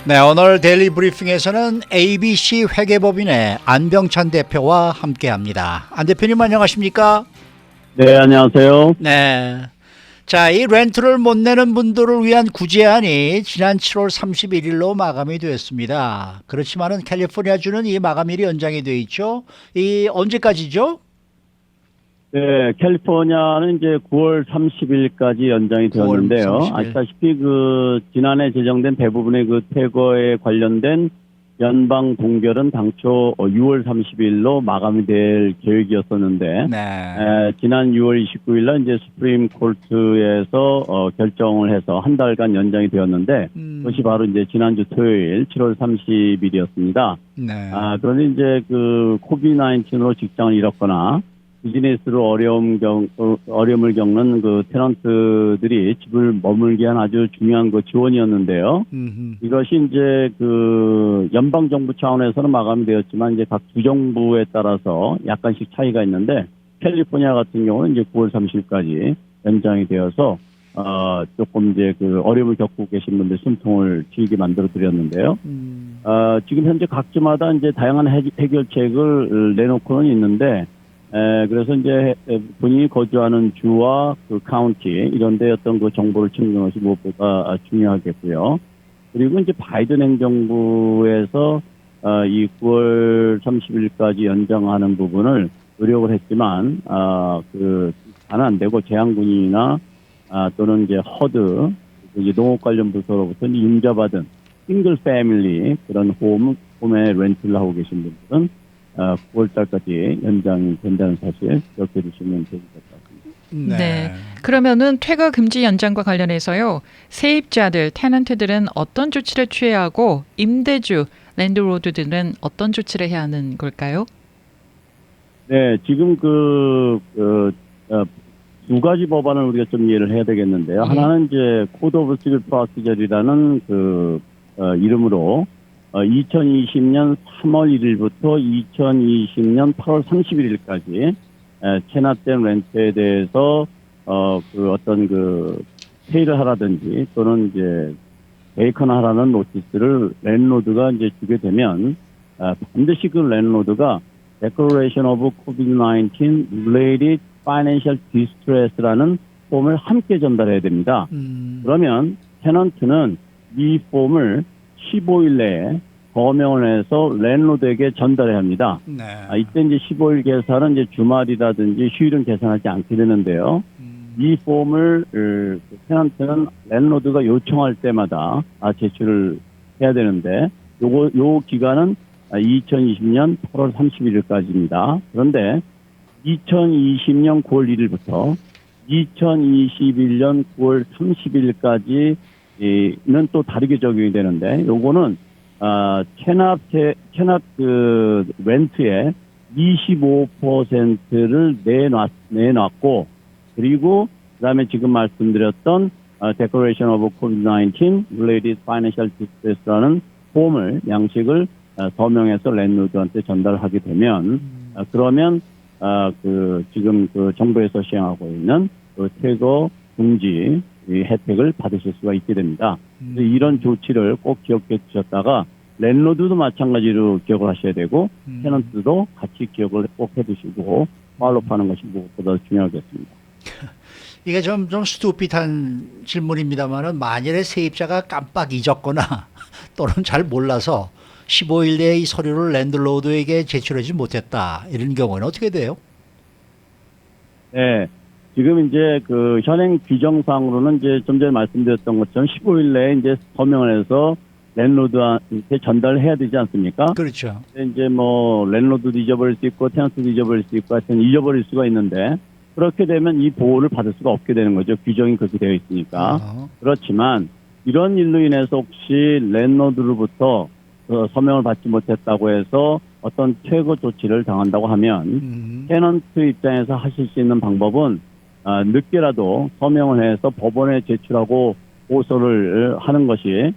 네, 오늘 데일리 브리핑에서는 ABC 회계법인의 안병찬 대표와 함께합니다. 안 대표님 안녕하십니까? 네, 안녕하세요. 네. 자, 이 렌트를 못 내는 분들을 위한 구제안이 지난 7월 31일로 마감이 되었습니다. 그렇지만은 캘리포니아주는 이 마감일이 연장이 돼 있죠. 이 언제까지죠? 네, 캘리포니아는 이제 9월 30일까지 연장이 9월 되었는데요. 30일. 아시다시피 지난해 제정된 대부분의 퇴거에 관련된 연방 동결은 당초 6월 30일로 마감이 될 계획이었었는데, 네. 지난 6월 29일 날 이제 수프림 코트에서 결정을 해서 한 달간 연장이 되었는데, 그것이 바로 이제 지난주 토요일 7월 30일이었습니다. 네. 그런데 이제 코비드-19으로 직장을 잃었거나 비즈니스로 어려움을 겪는 테넌트들이 집을 머물게 한 아주 중요한 지원이었는데요. 이것이 이제 연방 정부 차원에서는 마감이 되었지만 이제 각 주정부에 따라서 약간씩 차이가 있는데 캘리포니아 같은 경우는 이제 9월 30일까지 연장이 되어서 조금 이제 어려움을 겪고 계신 분들 숨통을 트이게 만들어 드렸는데요. 지금 현재 각 주마다 이제 다양한 해결책을 내놓고는 있는데 그래서 이제 본인이 거주하는 주와 카운티 이런 데 어떤 정보를 챙기는 것이 무엇보다 중요하겠고요. 그리고 이제 바이든 행정부에서 이 9월 30일까지 연장하는 부분을 노력을 했지만 다는 안 되고 재향군이나 또는 이제 허드 이제 농업 관련 부서로부터 임자받은 싱글 패밀리 그런 홈에 렌트를 하고 계신 분들은 9월 달까지 연장이 된다는 사실 기억해 주시면 좋을 것 같습니다. 네. 그러면은 퇴거 금지 연장과 관련해서요. 세입자들, 테넌트들은 어떤 조치를 취해야 하고 임대주, 랜드로드들은 어떤 조치를 해야 하는 걸까요? 네, 지금 두 가지 법안을 우리가 좀 이해를 해야 되겠는데요. 하나는 이제 코드 오브 시빌 프로시저라는 이름으로 2020년 3월 1일부터 2020년 8월 31일까지 체납된 렌트에 대해서 페이를 하라든지 또는 이제 베이컨하라는 노티스를 랜로드가 이제 주게 되면 반드시 랜로드가 Declaration of COVID-19 Related Financial Distress라는 폼을 함께 전달해야 됩니다. 그러면 테넌트는 이 폼을 15일 내에 서명을 해서 랜로드에게 전달해야 합니다. 네. 이때 이제 15일 계산은 이제 주말이라든지 휴일은 계산하지 않게 되는데요. 이 폼을 테넌트는 랜로드가 요청할 때마다 제출을 해야 되는데 요 기간은 2020년 8월 31일까지입니다. 그런데 2020년 9월 1일부터 2021년 9월 30일까지는 또 다르게 적용이 되는데 요거는 체납 렌트의 25%를 내놨고 그리고 그다음에 지금 말씀드렸던 Declaration of COVID-19 Related Financial Distress라는 폼을 양식을 서명해서 랜로드한테 전달하게 되면 그러면 지금 정부에서 시행하고 있는 퇴거 금지 혜택을 받으실 수가 있게 됩니다. 이런 조치를 꼭 기억해 주셨다가 랜로드도 마찬가지로 기억을 하셔야 되고 테넌트도 같이 기억을 꼭 해두시고 팔로우하는 것이 무엇보다 중요하겠습니다. 이게 좀 스투핏한 질문입니다만은 만일에 세입자가 깜빡 잊었거나 또는 잘 몰라서 15일 내에 이 서류를 랜드로드에게 제출하지 못했다 이런 경우는 어떻게 돼요? 네. 지금 이제 현행 규정상으로는 이제 좀 전에 말씀드렸던 것처럼 15일 내에 이제 서명을 해서 랜로드한테 전달을 해야 되지 않습니까? 그렇죠. 이제 랜로드도 잊어버릴 수 있고 테넌트도 잊어버릴 수 있고 하여튼 잊어버릴 수가 있는데 그렇게 되면 이 보호를 받을 수가 없게 되는 거죠. 규정이 그렇게 되어 있으니까. 그렇지만 이런 일로 인해서 혹시 랜로드로부터 서명을 받지 못했다고 해서 어떤 퇴거 조치를 당한다고 하면 테넌트 입장에서 하실 수 있는 방법은 늦게라도 서명을 해서 법원에 제출하고 고소를 하는 것이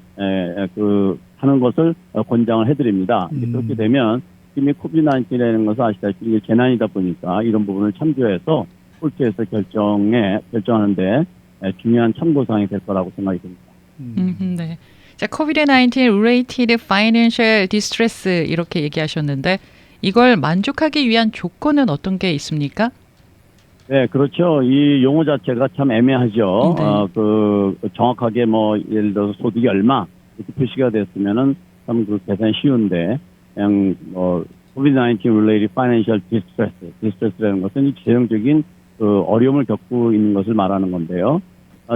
하는 것을 권장을 해드립니다. 그렇게 되면 이미 코비드-19이라는 것은 아시다시피 이게 재난이다 보니까 이런 부분을 참조해서 콜트에서 결정하는데 중요한 참고사항이 될 거라고 생각이 듭니다. 네. 자, COVID-19 related financial distress 이렇게 얘기하셨는데 이걸 만족하기 위한 조건은 어떤 게 있습니까? 네, 그렇죠. 이 용어 자체가 참 애매하죠. 네. 정확하게 뭐, 예를 들어서 소득이 얼마, 이렇게 표시가 됐으면은 참 그 계산이 쉬운데, 그냥 뭐, COVID-19 related financial distress라는 것은 이 재정적인 그 어려움을 겪고 있는 것을 말하는 건데요.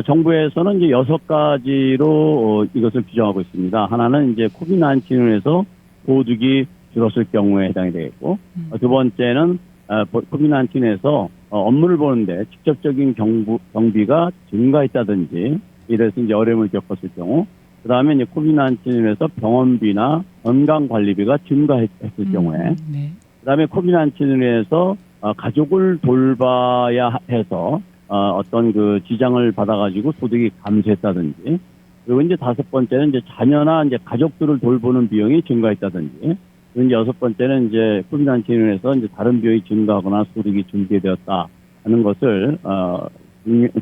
정부에서는 이제 6가지로 이것을 규정하고 있습니다. 하나는 이제 COVID-19로 해서 소득이 줄었을 경우에 해당이 되겠고, 두 번째는 COVID-19에서 업무를 보는데 직접적인 경비가 증가했다든지 이래서 이제 어려움을 겪었을 경우, 그 다음에 이제 COVID-19에서 병원비나 건강관리비가 증가했을 경우에, 네. 그 다음에 COVID-19에서 가족을 돌봐야 해서 어떤 그 지장을 받아가지고 소득이 감소했다든지, 그리고 이제 5번째는 이제 자녀나 이제 가족들을 돌보는 비용이 증가했다든지, 그리고 이제 6번째는 이제 COVID-19에서 이제 다른 비용이 증가하거나 소득이 증대되었다 하는 것을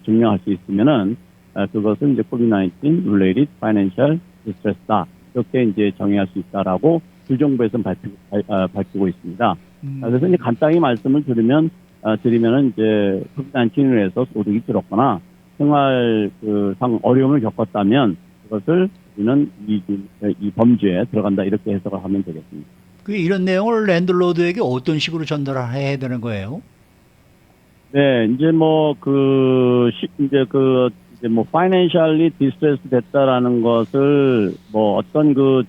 증명할 수 있으면은 그것은 이제 COVID-19 related financial distress다, 이렇게 이제 정의할 수 있다라고 주정부에서는 밝히고 있습니다. 그래서 이제 간단히 말씀을 드리면은 이제 COVID-19로 해서 소득이 줄었거나 생활상 어려움을 겪었다면 그것을 우리는 이 범죄에 들어간다, 이렇게 해석을 하면 되겠습니다. 이런 내용을 랜드로드에게 어떤 식으로 전달해야 되는 거예요? 네, 이제 뭐 financially distressed 됐다라는 것을 뭐 어떤 그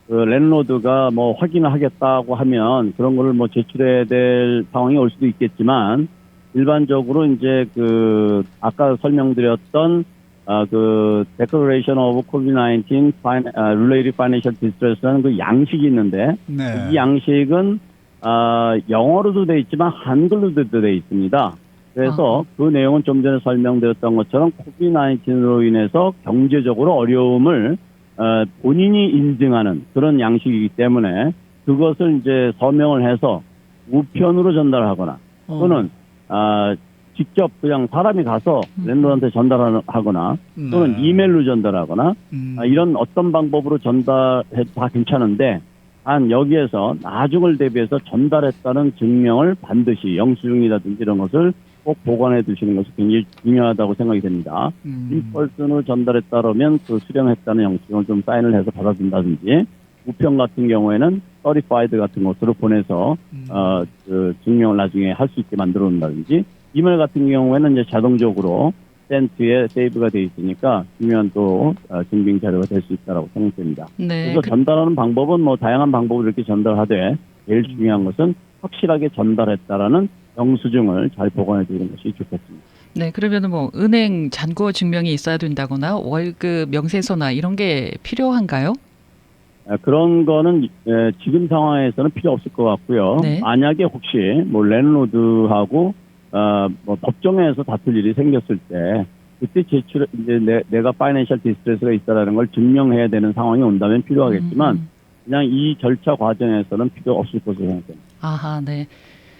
랜드로드가 뭐 확인을 하겠다고 하면 그런 거를 뭐 제출해야 될 상황이 올 수도 있겠지만, 일반적으로 이제 아까 설명드렸던 Declaration of COVID-19 Related Financial Distress라는 그 양식이 있는데, 네. 이 양식은 영어로도 돼 있지만 한글로도 돼 있습니다. 그래서 그 내용은 좀 전에 설명드렸던 것처럼 COVID-19로 인해서 경제적으로 어려움을 본인이 인증하는 그런 양식이기 때문에 그것을 이제 서명을 해서 우편으로 전달하거나 또는 직접 그냥 사람이 가서 랜드로드한테 전달하거나 또는 네. 이메일로 전달하거나 이런 어떤 방법으로 전달해도 다 괜찮은데, 단 여기에서 나중을 대비해서 전달했다는 증명을 반드시 영수증이라든지 이런 것을 꼭 보관해 두시는 것이 굉장히 중요하다고 생각이 됩니다. 인펄슨으로 전달했다면 그 수령했다는 영수증을 좀 사인을 해서 받아준다든지, 우편 같은 경우에는 서리파이드 같은 것으로 보내서 그 증명을 나중에 할 수 있게 만들어 놓는다든지, 이메일 같은 경우에는 이제 자동적으로 센트에 세이브가 돼 있으니까 중요한 또 증빙 자료가 될 수 있다라고 생각됩니다. 네. 그래서 전달하는 방법은 뭐 다양한 방법으로 이렇게 전달하되, 제일 중요한 것은 확실하게 전달했다라는 영수증을 잘 보관해 두는 것이 좋겠습니다. 네, 그러면 뭐 은행 잔고 증명이 있어야 된다거나 월급 명세서나 이런 게 필요한가요? 그런 거는 지금 상황에서는 필요 없을 것 같고요. 네. 만약에 혹시 뭐 랜드로드하고 뭐 법정에서 다툴 일이 생겼을 때 그때 이제 내가 파이낸셜 디스트레스가 있다라는 걸 증명해야 되는 상황이 온다면 필요하겠지만 그냥 이 절차 과정에서는 필요 없을 것으로 생각됩니다. 아하, 네.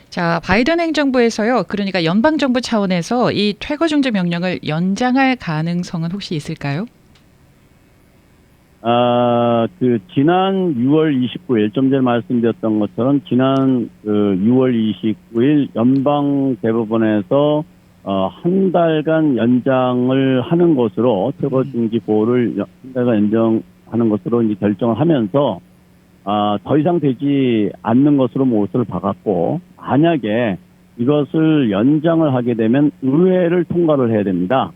자, 바이든 행정부에서요. 그러니까 연방 정부 차원에서 이 퇴거 중지 명령을 연장할 가능성은 혹시 있을까요? 지난 6월 29일, 좀 전에 말씀드렸던 것처럼 지난 6월 29일 연방 대법원에서 한 달간 연장을 하는 것으로 퇴거 중지 보호를 한 달간 연장하는 것으로 이제 결정을 하면서 더 이상 되지 않는 것으로 못을 박았고, 만약에 이것을 연장을 하게 되면 의회를 통과를 해야 됩니다.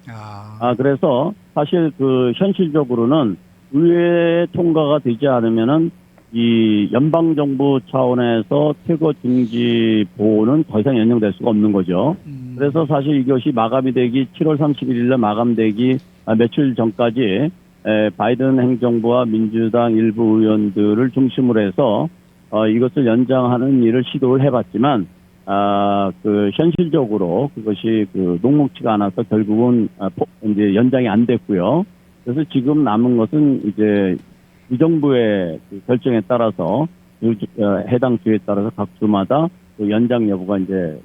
그래서 사실 현실적으로는 의회 통과가 되지 않으면은 이 연방정부 차원에서 퇴거 중지 보호는 더 이상 연장될 수가 없는 거죠. 그래서 사실 이것이 마감이 되기 7월 31일에 마감되기 며칠 전까지 바이든 행정부와 민주당 일부 의원들을 중심으로 해서 이것을 연장하는 일을 시도를 해봤지만 현실적으로 그것이 녹록치가 않아서 결국은 이제 연장이 안 됐고요. 그래서 지금 남은 것은 이제 이 정부의 결정에 따라서 해당 주에 따라서 각 주마다 연장 여부가 이제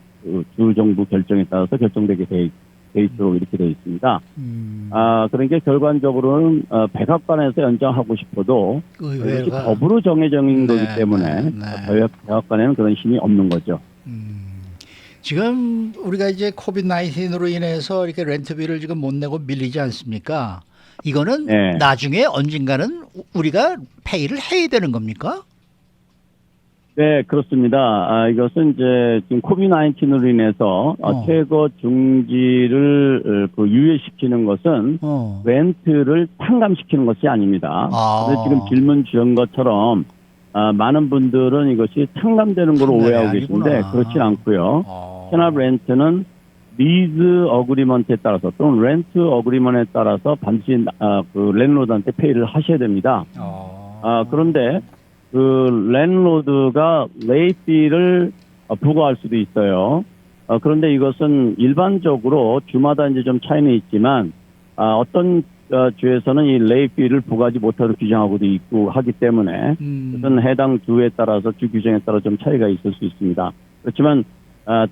주 정부 결정에 따라서 결정되게 돼 있도록 이렇게 되어 있습니다. 그러니까 결과적으로는 백악관에서 연장하고 싶어도 이것이 의회가 법으로 정해진 거기 때문에 네. 백악관에는 그런 힘이 없는 거죠. 지금 우리가 이제 코비드 19으로 인해서 이렇게 렌트비를 지금 못 내고 밀리지 않습니까? 이거는 네. 나중에 언젠가는 우리가 페이를 해야 되는 겁니까? 네, 그렇습니다. 이것은 이제 지금 코비드 19으로 인해서 퇴거 중지를 유예시키는 것은 렌트를 탕감시키는 것이 아닙니다. 그래서 지금 질문 주신 것처럼 많은 분들은 이것이 탕감되는 걸로 탕감이 오해하고 아니구나. 계신데 그렇진 않고요. 체납 렌트는 리즈 어그리먼트에 따라서 또는 렌트 어그리먼트에 따라서 반드시 그 랜로드한테 페이를 하셔야 됩니다. 그런데 그 랜로드가 레이피를 부과할 수도 있어요. 그런데 이것은 일반적으로 주마다 이제 좀 차이는 있지만 어떤 주에서는 이 레이피를 부과하지 못하도록 규정하고도 있고 하기 때문에 그것은 해당 주에 따라서 주 규정에 따라 좀 차이가 있을 수 있습니다. 그렇지만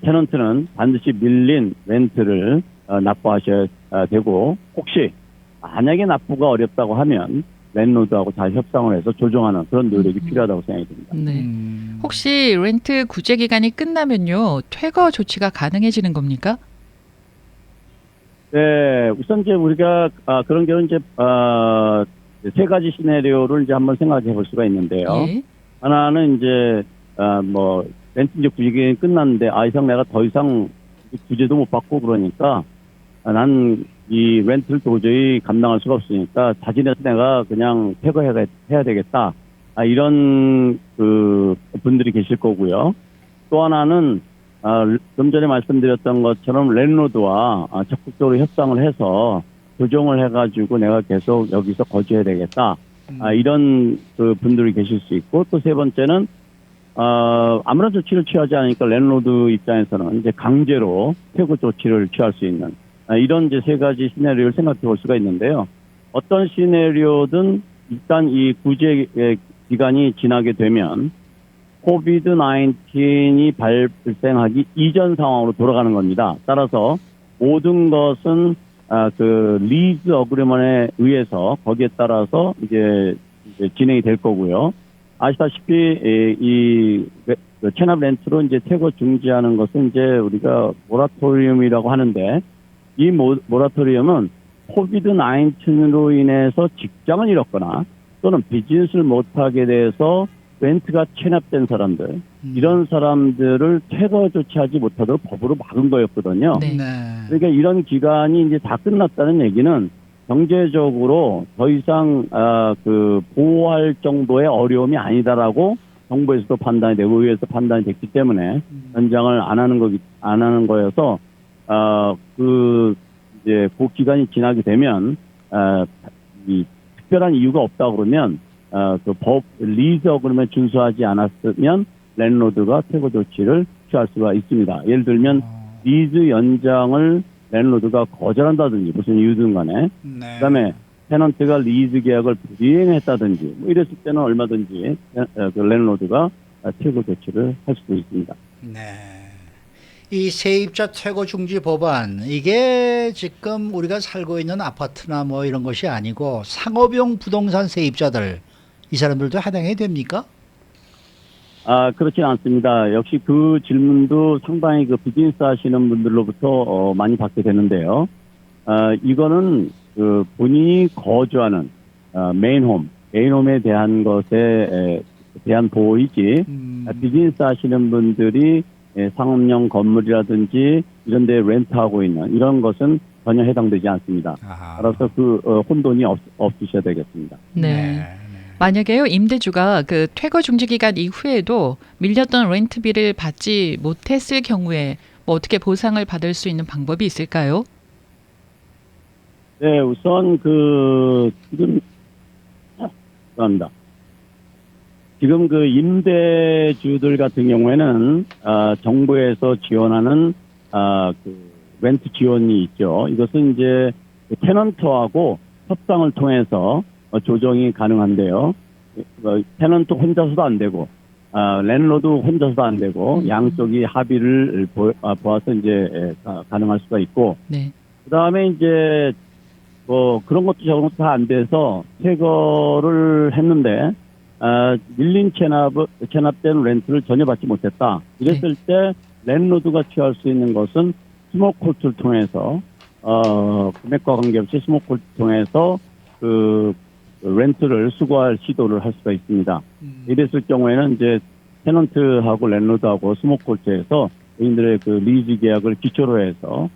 테넌트는 반드시 밀린 렌트를 납부하셔야 되고 혹시 만약에 납부가 어렵다고 하면 랜로드하고 잘 협상을 해서 조정하는 그런 노력이 필요하다고 생각이 듭니다. 네. 혹시 렌트 구제 기간이 끝나면요 퇴거 조치가 가능해지는 겁니까? 네, 우선 이제 우리가 그런 경우는 이제 세 가지 시나리오를 이제 한번 생각해 볼 수가 있는데요. 예. 하나는 이제 뭐 렌트 이제 구제 기간이 끝났는데 이상 내가 더 이상 구제도 못 받고 그러니까 난 이 렌트를 도저히 감당할 수가 없으니까 자진해서 내가 그냥 퇴거해야 되겠다. 이런 그 분들이 계실 거고요. 또 하나는 좀 전에 말씀드렸던 것처럼 랜로드와 적극적으로 협상을 해서 조정을 해가지고 내가 계속 여기서 거주해야 되겠다. 이런 그 분들이 계실 수 있고 또 세 번째는 아무런 조치를 취하지 않으니까 랜로드 입장에서는 이제 강제로 퇴거 조치를 취할 수 있는 이런 이제 세 가지 시나리오를 생각해 볼 수가 있는데요. 어떤 시나리오든 일단 이 구제 기간이 지나게 되면 코비드 19이 발생하기 이전 상황으로 돌아가는 겁니다. 따라서 모든 것은 그 리즈 어그리먼트에 의해서 거기에 따라서 이제 진행이 될 거고요. 아시다시피 이 체납 렌트로 이제 퇴거 중지하는 것은 이제 우리가 모라토리움이라고 하는데 이 모라토리움은 코비드 19으로 인해서 직장을 잃었거나 또는 비즈니스를 못하게 돼서 렌트가 체납된 사람들 이런 사람들을 퇴거 조치하지 못하도록 법으로 막은 거였거든요. 네. 그러니까 이런 기간이 이제 다 끝났다는 얘기는 경제적으로 더 이상 그 보호할 정도의 어려움이 아니다라고 정부에서도 판단이 되고 의회에서 판단이 됐기 때문에 연장을 안 하는 거여서 이제 그 기간이 지나게 되면 이 특별한 이유가 없다 그러면 그 법 리즈 어그리먼트 준수하지 않았으면 랜로드가 퇴거 조치를 취할 수가 있습니다. 예를 들면 리즈 연장을 랜로드가 거절한다든지 무슨 이유든 간에 그다음에 테넌트가 리즈 계약을 불이행했다든지 뭐 이랬을 때는 얼마든지 그 랜로드가 퇴거 조치를 할 수도 있습니다. 네. 이 세입자 퇴거 중지 법안 이게 지금 우리가 살고 있는 아파트나 뭐 이런 것이 아니고 상업용 부동산 세입자들 이 사람들도 해당이 됩니까? 그렇진 않습니다. 역시 그 질문도 상당히 그 비즈니스 하시는 분들로부터 많이 받게 되는데요. 이거는 그 본인이 거주하는 메인홈에 대한 것에 대한 보호이지 비즈니스 하시는 분들이 상업용 건물이라든지 이런 데 렌트하고 있는 이런 것은 전혀 해당되지 않습니다. 따라서 그 혼돈이 없으셔야 되겠습니다. 네. 만약에요 임대주가 그 퇴거 중지 기간 이후에도 밀렸던 렌트비를 받지 못했을 경우에 뭐 어떻게 보상을 받을 수 있는 방법이 있을까요? 네, 우선 지금 그 임대주들 같은 경우에는 정부에서 지원하는 그 렌트 지원이 있죠. 이것은 이제 테넌트하고 협상을 통해서 조정이 가능한데요. 테넌트 혼자서도 안 되고, 랜로드 혼자서도 안 되고, 양쪽이 합의를 보아서 이제 가능할 수가 있고, 네. 그 다음에 이제 그런 것도 저런 것도 다 안 돼서 퇴거를 했는데 밀린 체납된 렌트를 전혀 받지 못했다. 이랬을 때 랜로드가 취할 수 있는 것은 스모콜트를 통해서 금액과 관계없이 스모콜트를 통해서 그 렌트를 수거할 시도를 할 수가 있습니다. 이랬을 경우에는 이제 테넌트하고 랜로드하고 스모콜트에서 개인들의 그 리즈 계약을 기초로 해서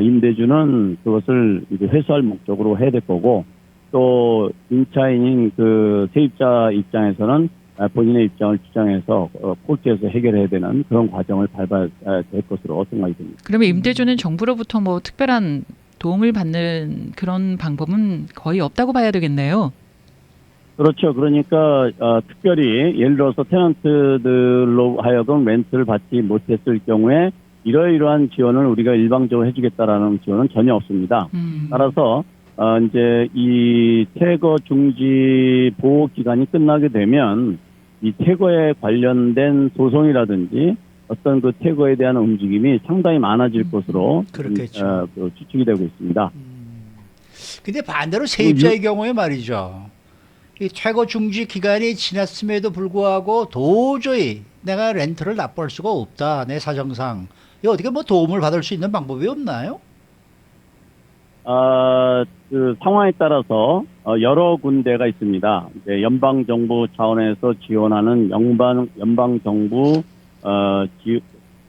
임대주는 그것을 이제 회수할 목적으로 해야 될 거고, 또 임차인인 그 세입자 입장에서는 본인의 입장을 주장해서 콜트에서 해결해야 되는 그런 과정을 밟아야 될 것으로 생각이 됩니다. 그러면 임대주는 정부로부터 뭐 특별한 도움을 받는 그런 방법은 거의 없다고 봐야 되겠네요. 그렇죠. 그러니까 특별히 예를 들어서 테넌트들로 하여금 렌트를 받지 못했을 경우에 이러이러한 지원을 우리가 일방적으로 해주겠다라는 지원은 전혀 없습니다. 따라서 이제 이 퇴거 중지 보호 기간이 끝나게 되면 이 퇴거에 관련된 소송이라든지 어떤 그 퇴거에 대한 움직임이 상당히 많아질 것으로 그렇겠죠. 추측이 되고 있습니다. 근데 반대로 세입자의 경우에 말이죠. 이 퇴거 중지 기간이 지났음에도 불구하고 도저히 내가 렌트를 납부할 수가 없다. 내 사정상. 이 어떻게 뭐 도움을 받을 수 있는 방법이 없나요? 그 상황에 따라서 여러 군데가 있습니다. 이제 연방 정부 차원에서 지원하는 연방 정부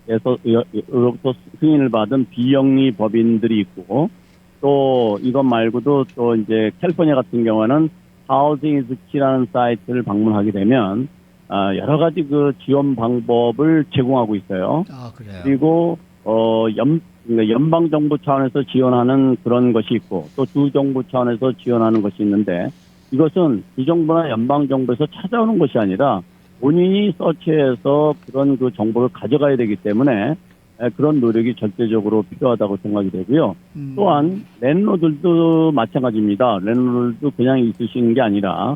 에서로부터 승인을 받은 비영리 법인들이 있고, 또 이것 말고도 또 이제 캘리포니아 같은 경우는 하우징 이즈 키라는 사이트를 방문하게 되면 여러 가지 그 지원 방법을 제공하고 있어요. 아, 그래요. 그리고 연방 정부 차원에서 지원하는 그런 것이 있고, 또 주 정부 차원에서 지원하는 것이 있는데, 이것은 주 정부나 연방 정부에서 찾아오는 것이 아니라 본인이 서치해서 그런 그 정보를 가져가야 되기 때문에 그런 노력이 절대적으로 필요하다고 생각이 되고요. 또한 랜로드도 마찬가지입니다. 랜로드도 그냥 있으시는 게 아니라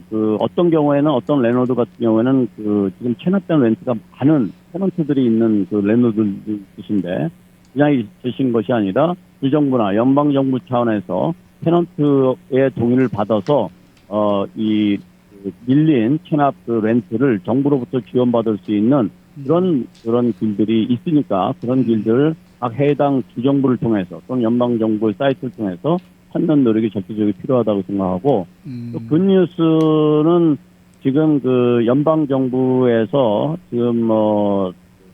그 어떤 경우에는 어떤 랜로드 같은 경우에는 그 지금 체납된 렌트가 많은 테넌트들이 있는 그 랜로드들이 있으신데, 그냥 있으신 것이 아니라 주정부나 연방 정부 차원에서 테넌트의 동의를 받아서 이 밀린 체납 그 렌트를 정부로부터 지원받을 수 있는 그런 길들이 있으니까, 그런 길들을 각 해당 주정부를 통해서 또는 연방 정부의 사이트를 통해서 찾는 노력이 절대적으로 필요하다고 생각하고, 또 굿뉴스는 지금 그 연방 정부에서 지금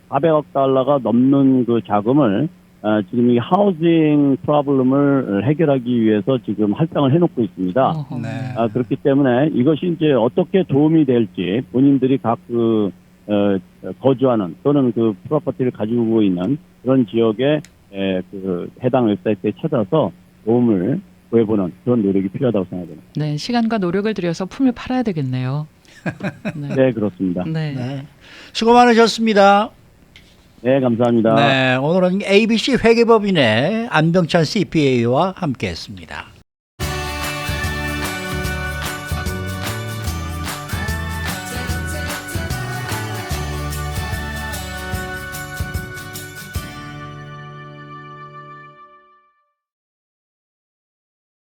400억 달러가 넘는 그 자금을 지금 이 하우징 프로블럼을 해결하기 위해서 지금 할당을 해놓고 있습니다. 네. 그렇기 때문에 이것이 이제 어떻게 도움이 될지 본인들이 각 그 거주하는 또는 그 프로퍼티를 가지고 있는 그런 지역에 그 해당 웹사이트에 찾아서 도움을 구해보는 그런 노력이 필요하다고 생각합니다. 네, 시간과 노력을 들여서 품을 팔아야 되겠네요. 네, 그렇습니다. 네. 네. 수고 많으셨습니다. 네, 감사합니다. 네, 오늘은 ABC 회계법인의 안병찬 CPA와 함께했습니다.